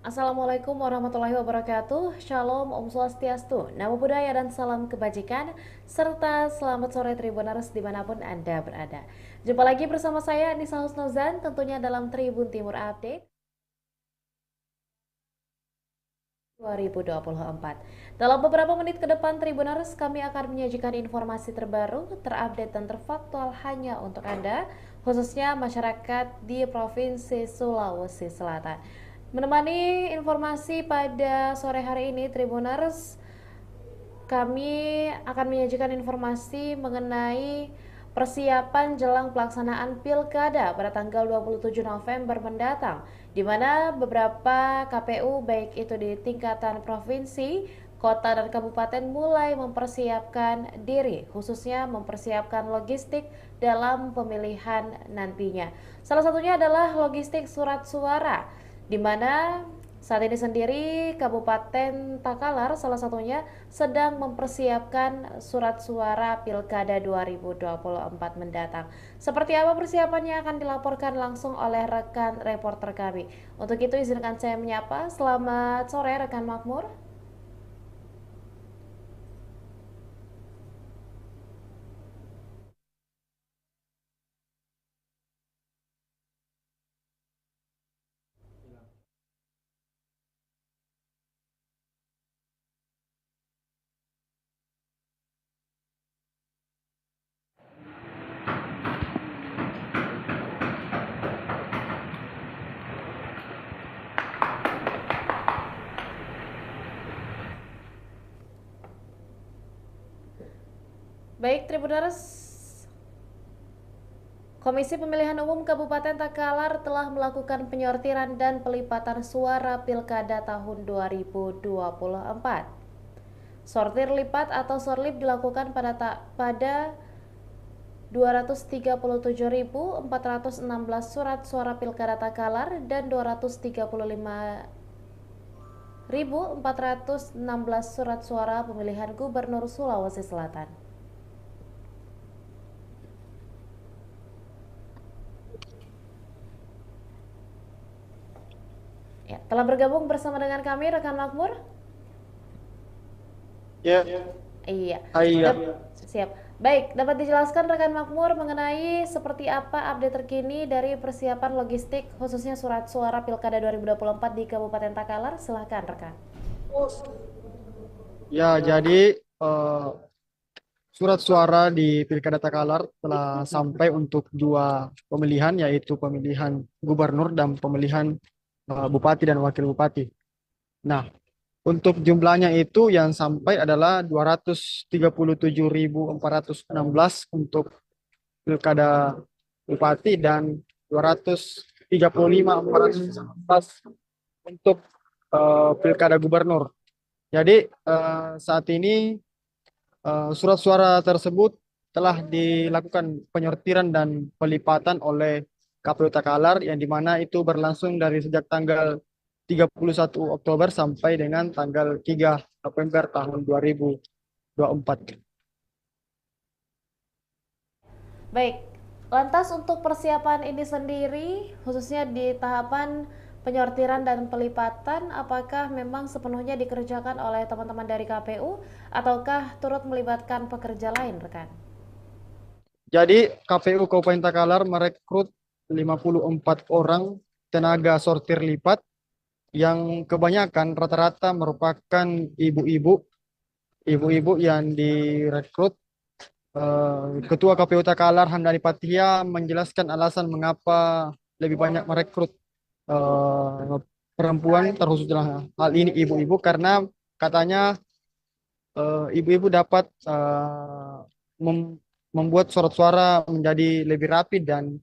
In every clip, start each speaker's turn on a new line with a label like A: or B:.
A: Assalamualaikum warahmatullahi wabarakatuh. Shalom, Om Swastiastu, Namo Buddhaya dan salam kebajikan, serta selamat sore Tribuners dimanapun Anda berada. Jumpa lagi bersama saya Nisa Husnuzan, tentunya dalam Tribun Timur Update 2024. Dalam beberapa menit ke depan Tribuners, kami akan menyajikan informasi terbaru, terupdate dan terfaktual hanya untuk Anda, khususnya masyarakat di Provinsi Sulawesi Selatan. Menemani informasi pada sore hari ini, Tribuners, kami akan menyajikan informasi mengenai persiapan jelang pelaksanaan Pilkada pada tanggal 27 November mendatang, di mana beberapa KPU baik itu di tingkatan provinsi, kota dan kabupaten mulai mempersiapkan diri, khususnya mempersiapkan logistik dalam pemilihan nantinya. Salah satunya adalah logistik surat suara, di mana saat ini sendiri Kabupaten Takalar salah satunya sedang mempersiapkan surat suara Pilkada 2024 mendatang. Seperti apa persiapannya akan dilaporkan langsung oleh rekan reporter kami. Untuk itu izinkan saya menyapa. Selamat sore rekan Makmur. Baik, Tribuners, Komisi Pemilihan Umum Kabupaten Takalar telah melakukan penyortiran dan pelipatan suara Pilkada tahun 2024. Sortir lipat atau sorlip dilakukan pada 237.416 surat suara Pilkada Takalar dan 235.416 surat suara pemilihan Gubernur Sulawesi Selatan. Ya, telah bergabung bersama dengan kami rekan Makmur.
B: Ya,
A: Iya,
B: iya.
A: siap. Baik, dapat dijelaskan rekan Makmur mengenai seperti apa update terkini dari persiapan logistik khususnya surat suara Pilkada 2024 di Kabupaten Takalar? Silahkan rekan.
B: Ya, jadi surat suara di Pilkada Takalar telah sampai untuk dua pemilihan, yaitu pemilihan gubernur dan pemilihan bupati dan wakil bupati. Nah, untuk jumlahnya itu yang sampai adalah 237.416 untuk Pilkada Bupati dan 235.416 untuk Pilkada Gubernur. Jadi saat ini surat suara tersebut telah dilakukan penyortiran dan pelipatan oleh KPU Takalar yang dimana itu berlangsung dari sejak tanggal 31 Oktober sampai dengan tanggal 3 November tahun 2024.
A: Baik, lantas untuk persiapan ini sendiri, khususnya di tahapan penyortiran dan pelipatan, apakah memang sepenuhnya dikerjakan oleh teman-teman dari KPU, ataukah turut melibatkan pekerja lain, rekan?
B: Jadi KPU Kabupaten Takalar merekrut 54 orang tenaga sortir lipat yang kebanyakan rata-rata merupakan ibu-ibu yang direkrut. Ketua KPU Takalar Hamdani Patia menjelaskan alasan mengapa lebih banyak merekrut eh, perempuan, terkhusus dalam hal ini ibu-ibu, karena katanya ibu-ibu dapat membuat surat suara menjadi lebih rapi dan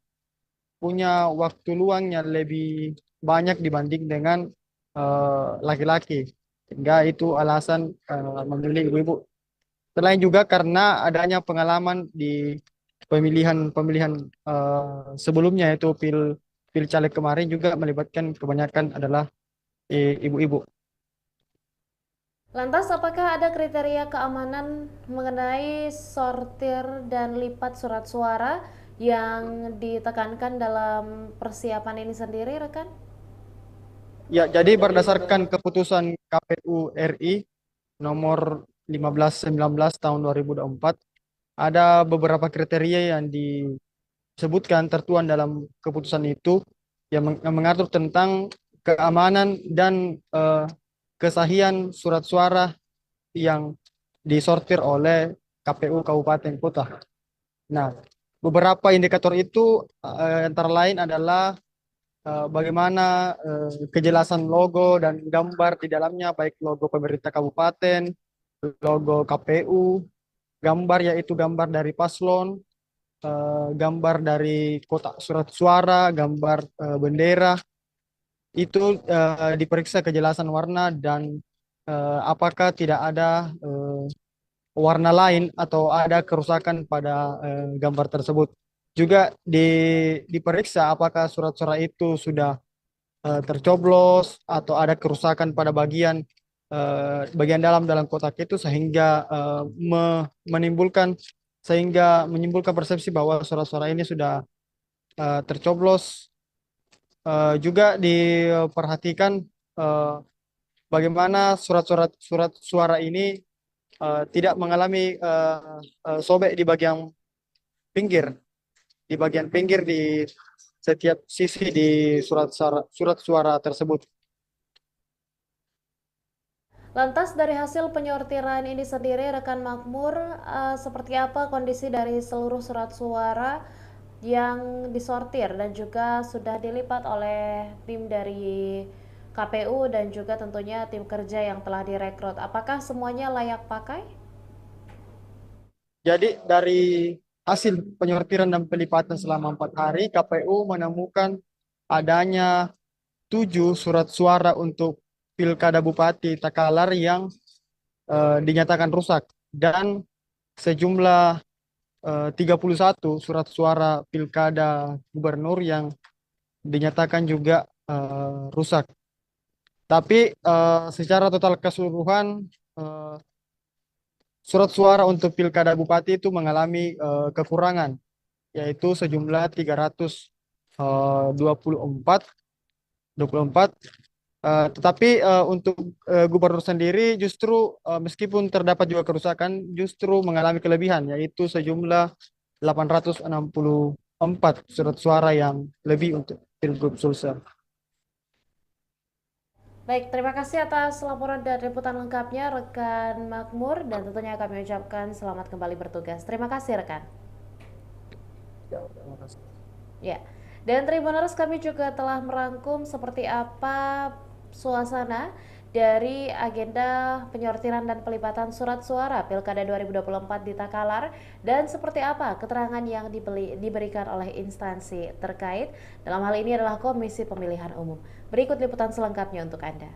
B: punya waktu luang yang lebih banyak dibanding dengan laki-laki. Sehingga itu alasan memilih ibu-ibu. Selain juga karena adanya pengalaman di pemilihan-pemilihan sebelumnya, yaitu pil caleg kemarin juga melibatkan kebanyakan adalah ibu-ibu.
A: Lantas, apakah ada kriteria keamanan mengenai sortir dan lipat surat suara yang ditekankan dalam persiapan ini sendiri, rekan?
B: Ya, jadi berdasarkan keputusan KPU RI nomor 1519 tahun 2024, ada beberapa kriteria yang disebutkan tertuang dalam keputusan itu yang mengatur tentang keamanan dan kesahihan surat suara yang disortir oleh KPU Kabupaten Kota. Nah, beberapa indikator itu antara lain adalah bagaimana kejelasan logo dan gambar di dalamnya, baik logo pemerintah kabupaten, logo KPU, gambar yaitu gambar dari paslon, gambar dari kotak surat suara, gambar bendera, itu diperiksa kejelasan warna dan apakah tidak ada warna lain atau ada kerusakan pada gambar tersebut. Juga diperiksa apakah surat-surat itu sudah tercoblos atau ada kerusakan pada bagian dalam kotak itu sehingga menimbulkan persepsi bahwa surat-surat ini sudah tercoblos. Juga diperhatikan eh, bagaimana surat suara ini tidak mengalami sobek di pinggir bagian pinggir di setiap sisi di surat suara tersebut.
A: Lantas dari hasil penyortiran ini sendiri, rekan Makmur, seperti apa kondisi dari seluruh surat suara yang disortir dan juga sudah dilipat oleh tim dari KPU dan juga tentunya tim kerja yang telah direkrut? Apakah semuanya layak pakai?
B: Jadi dari hasil penyortiran dan pelipatan selama 4 hari, KPU menemukan adanya 7 surat suara untuk Pilkada Bupati Takalar yang dinyatakan rusak dan sejumlah 31 surat suara Pilkada Gubernur yang dinyatakan juga rusak. Tapi secara total keseluruhan eh, surat suara untuk Pilkada Bupati itu mengalami kekurangan, yaitu sejumlah 324 24. Tetapi untuk gubernur sendiri justru meskipun terdapat juga kerusakan, justru mengalami kelebihan, yaitu sejumlah 864 surat suara yang lebih untuk Pilgub Sulsel.
A: Baik, terima kasih atas laporan dan liputan lengkapnya rekan Makmur dan tentunya kami ucapkan selamat kembali bertugas. Terima kasih rekan.
B: Ya, terima kasih.
A: Ya, dan Tribuners kami juga telah merangkum seperti apa suasana dari agenda penyortiran dan pelibatan surat suara Pilkada 2024 di Takalar dan seperti apa keterangan yang diberikan oleh instansi terkait. Dalam hal ini adalah Komisi Pemilihan Umum. Berikut liputan selengkapnya untuk Anda.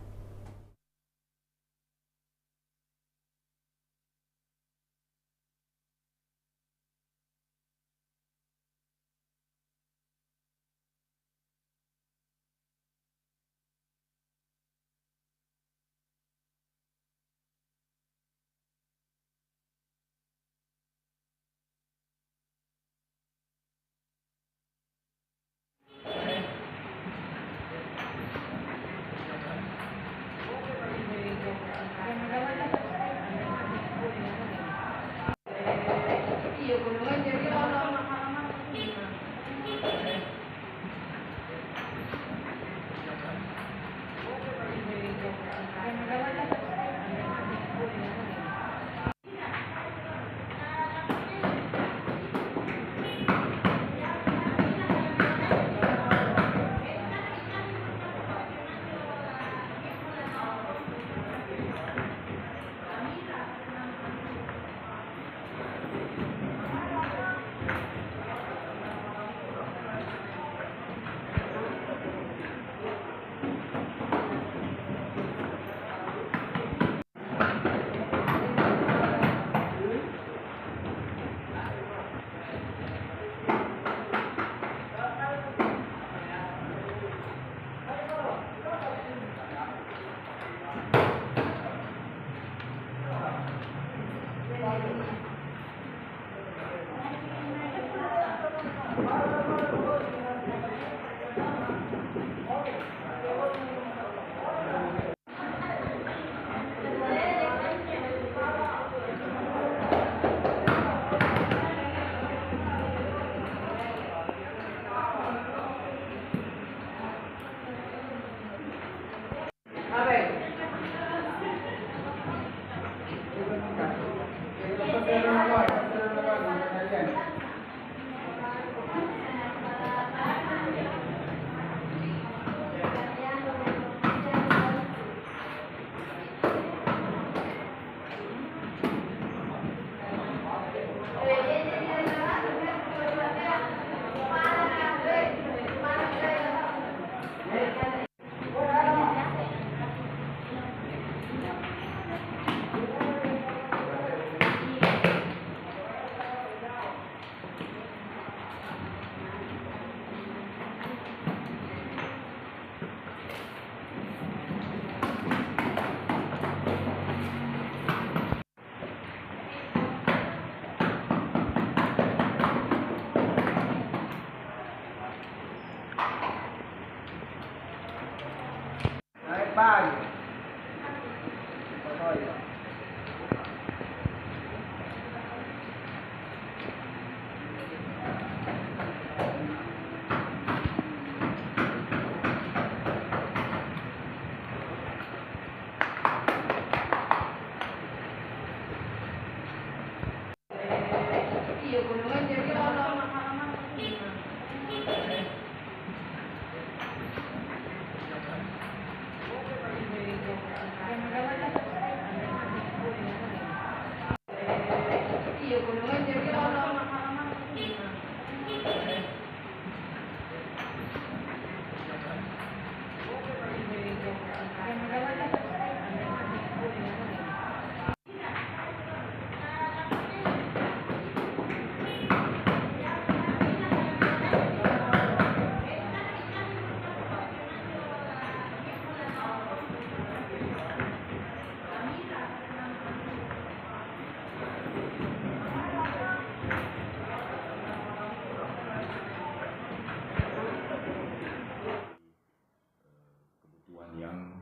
C: Kebutuhan yang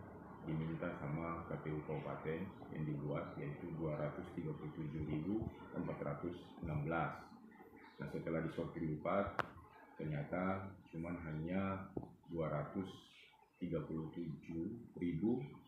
C: diminta sama KPU Kabupaten yang dibuat yaitu 237.416. Nah, setelah disortir lipat ternyata cuma hanya 237.000.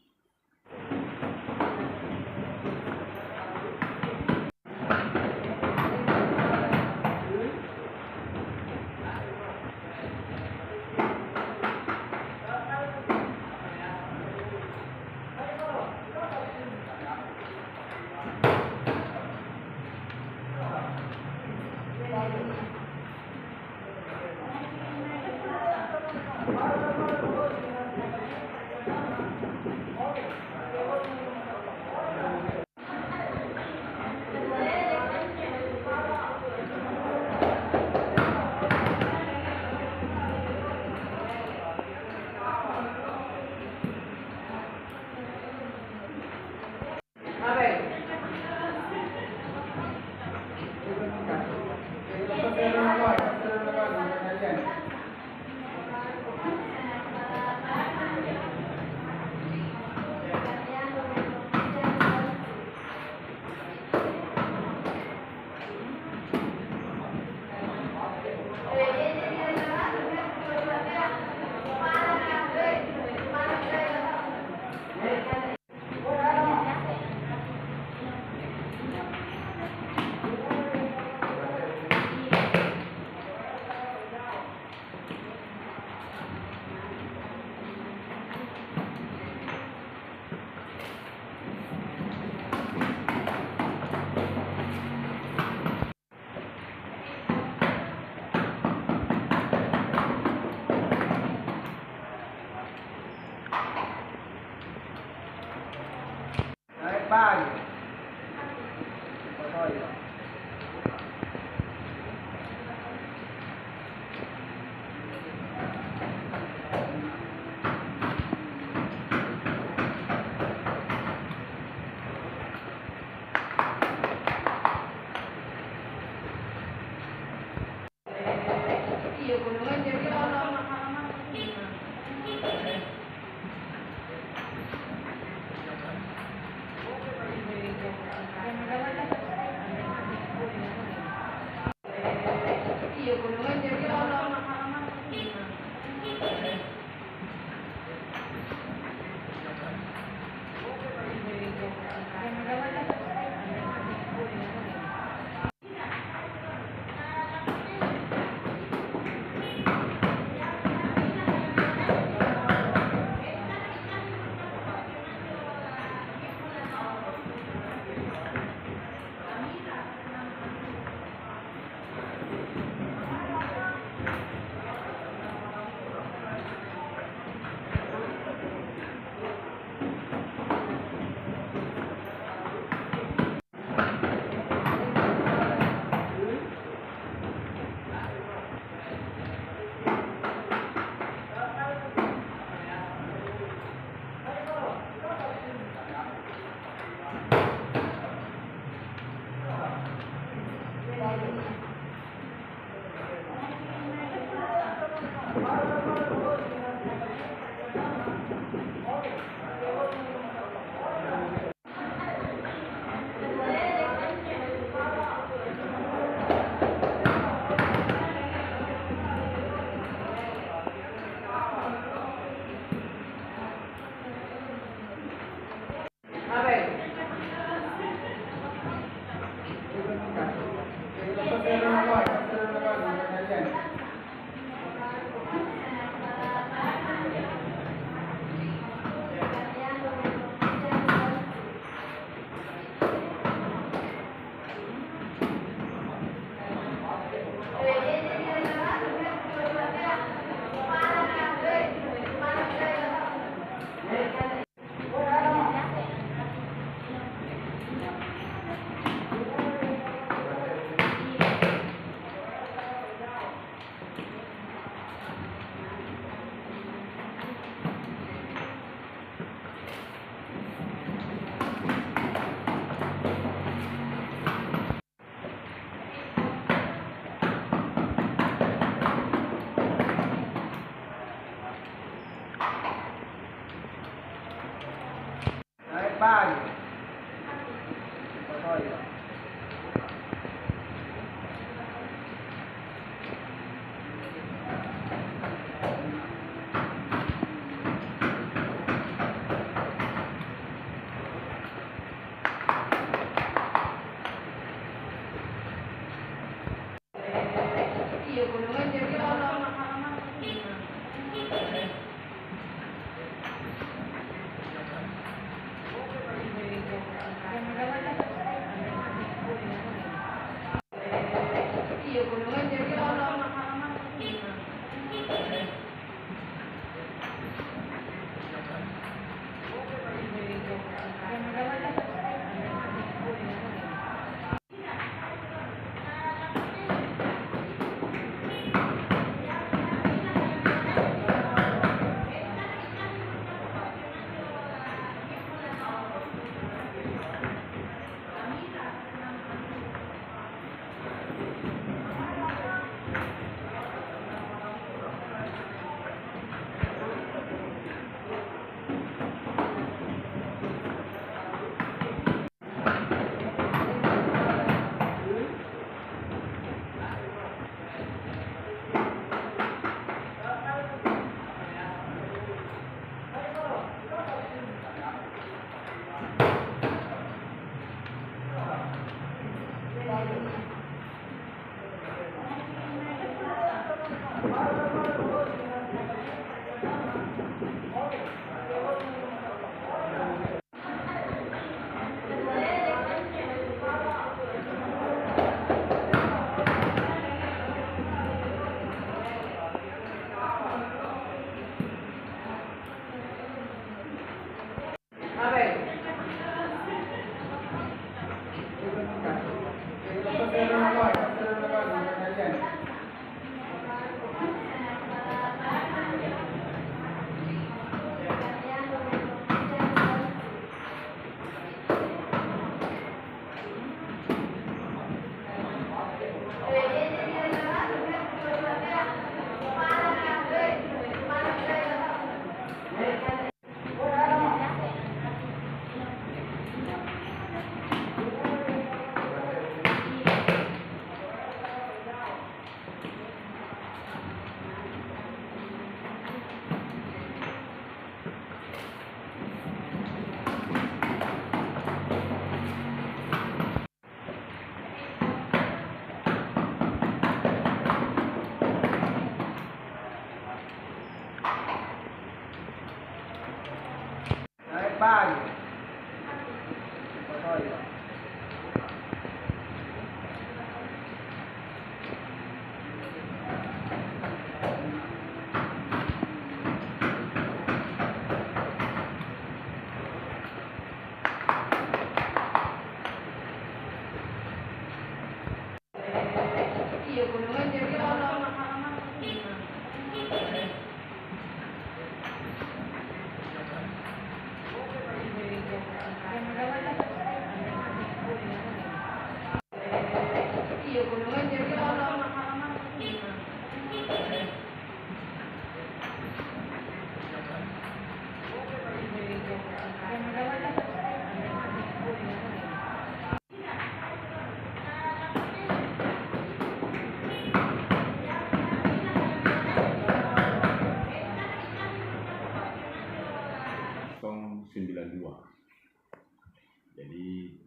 C: Jadi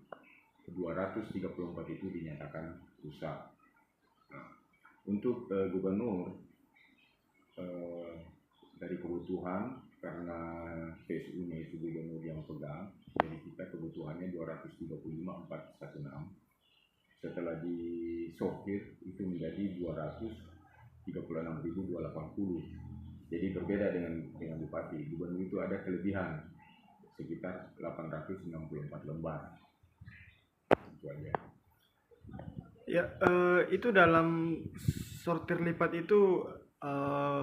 C: 234 itu dinyatakan rusak. Nah, untuk gubernur dari kebutuhan, karena PSU-nya itu gubernur yang pegang, jadi kita kebutuhannya 235.416. Setelah disortir itu menjadi 236.280. Jadi berbeda dengan bupati. Gubernur itu ada kelebihan sekitar 864 lembar. Itu aja.
B: Ya, itu dalam sortir lipat itu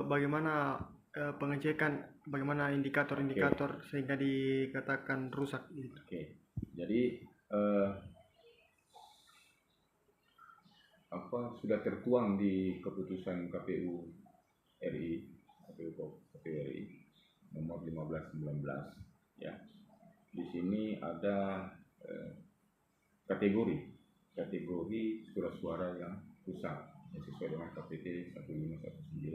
B: bagaimana pengecekan, bagaimana indikator-indikator sehingga dikatakan rusak gitu.
C: Oke. Jadi sudah tertuang di keputusan KPU RI nomor 1519 ya. Di sini ada kategori surat suara yang rusak yang sesuai dengan KPT 1519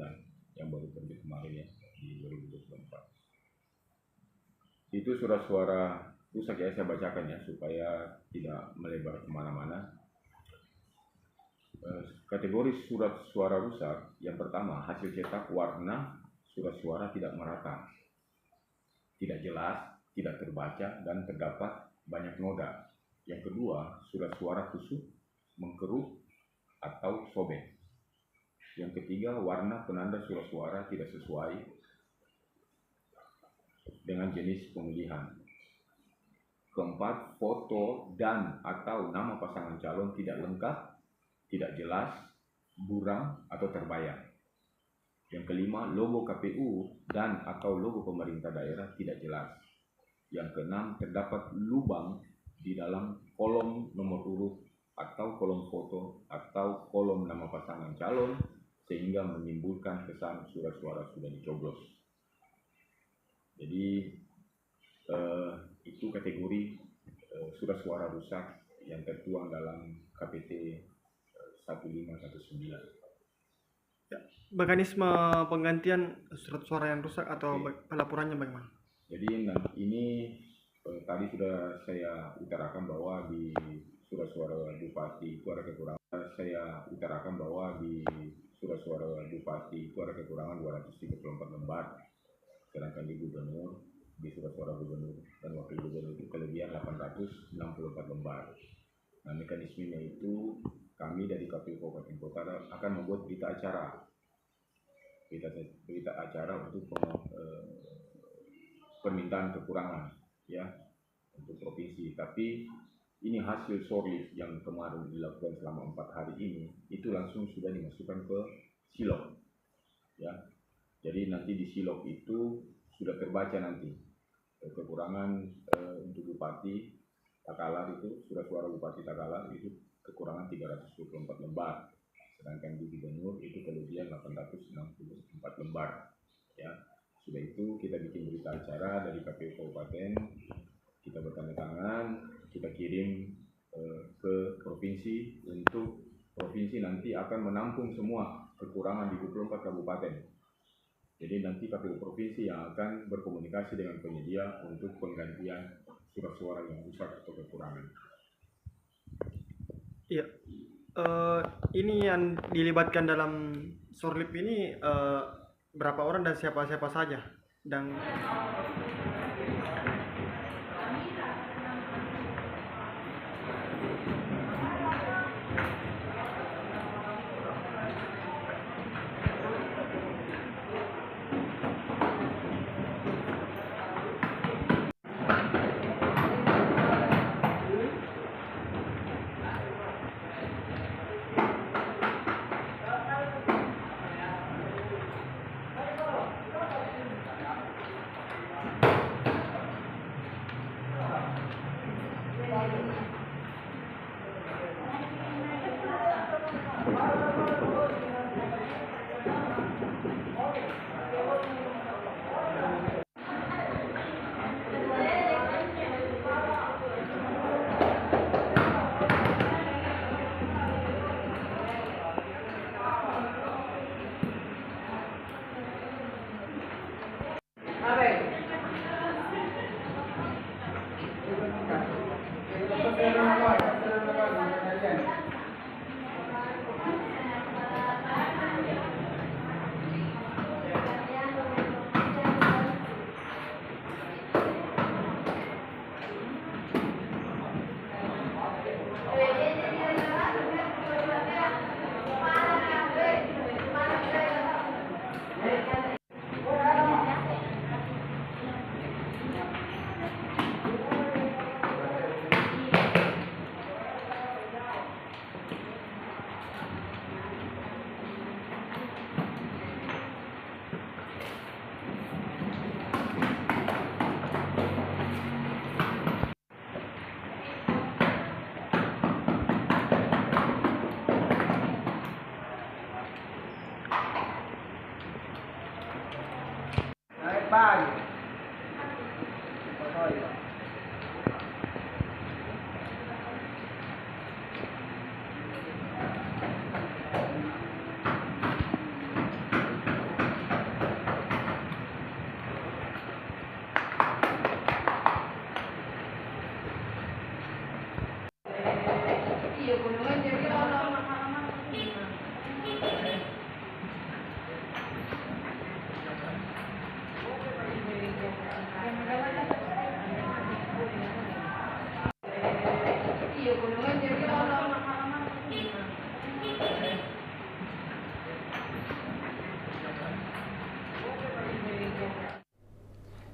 C: yang baru terbit kemarin ya di 2024. Itu surat suara rusak ya, saya bacakan ya supaya tidak melebar kemana-mana. Kategori surat suara rusak yang pertama, hasil cetak warna surat suara tidak merata, tidak jelas, tidak terbaca, dan terdapat banyak noda. Yang kedua, surat suara kusut, mengkerut, atau sobek. Yang ketiga, warna penanda surat suara tidak sesuai dengan jenis pemilihan. Keempat, foto dan atau nama pasangan calon tidak lengkap, tidak jelas, buram, atau terbayang. Yang kelima, logo KPU dan atau logo pemerintah daerah tidak jelas. Yang keenam, terdapat lubang di dalam kolom nomor urut atau kolom foto atau kolom nama pasangan calon sehingga menimbulkan kesan surat suara sudah dicoblos. Jadi itu kategori surat suara rusak yang tertuang dalam KPT 1519.
D: Ya, mekanisme penggantian surat suara yang rusak atau pelaporannya bagaimana?
C: Jadi ini tadi sudah saya utarakan bahwa di surat suara bupati itu ada kekurangan. Saya utarakan bahwa di surat suara bupati itu ada kekurangan 234 lembar, sedangkan di gubernur, di surat suara gubernur dan wakil gubernur itu kelebihan 864 lembar. Nah, mekanismenya itu kami dari KPU Kabupaten Kota akan membuat berita acara untuk permintaan kekurangan ya untuk provinsi. Tapi ini hasil sorlip yang kemarin dilakukan selama 4 hari ini itu langsung sudah dimasukkan ke silog ya. Jadi nanti di silog itu sudah terbaca nanti kekurangan untuk Bupati Takalar itu surat suara Bupati Takalar itu kekurangan 324 lembar, sedangkan di gubernur itu kelebihan 864 lembar ya. Sudah itu kita bikin berita acara dari KPU Kabupaten, kita bertanda tangan, kita kirim ke provinsi untuk provinsi nanti akan menampung semua kekurangan di 24 kabupaten. Jadi nanti KPU provinsi yang akan berkomunikasi dengan penyedia untuk penggantian surat suara yang rusak atau kekurangan.
D: Iya, ini yang dilibatkan dalam sorlip ini berapa orang dan siapa-siapa saja? Dan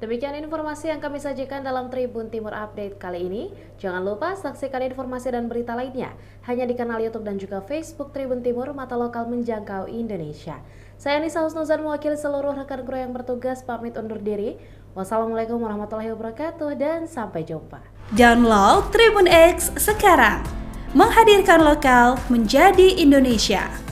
A: Demikian informasi yang kami sajikan dalam Tribun Timur Update kali ini. Jangan lupa saksikan informasi dan berita lainnya hanya di kanal YouTube dan juga Facebook Tribun Timur, mata lokal menjangkau Indonesia. Saya Nisa Husnuzan mewakili seluruh rekan kru yang bertugas pamit undur diri. Wassalamualaikum warahmatullahi wabarakatuh dan sampai jumpa.
E: Download Tribun X sekarang, menghadirkan lokal menjadi Indonesia.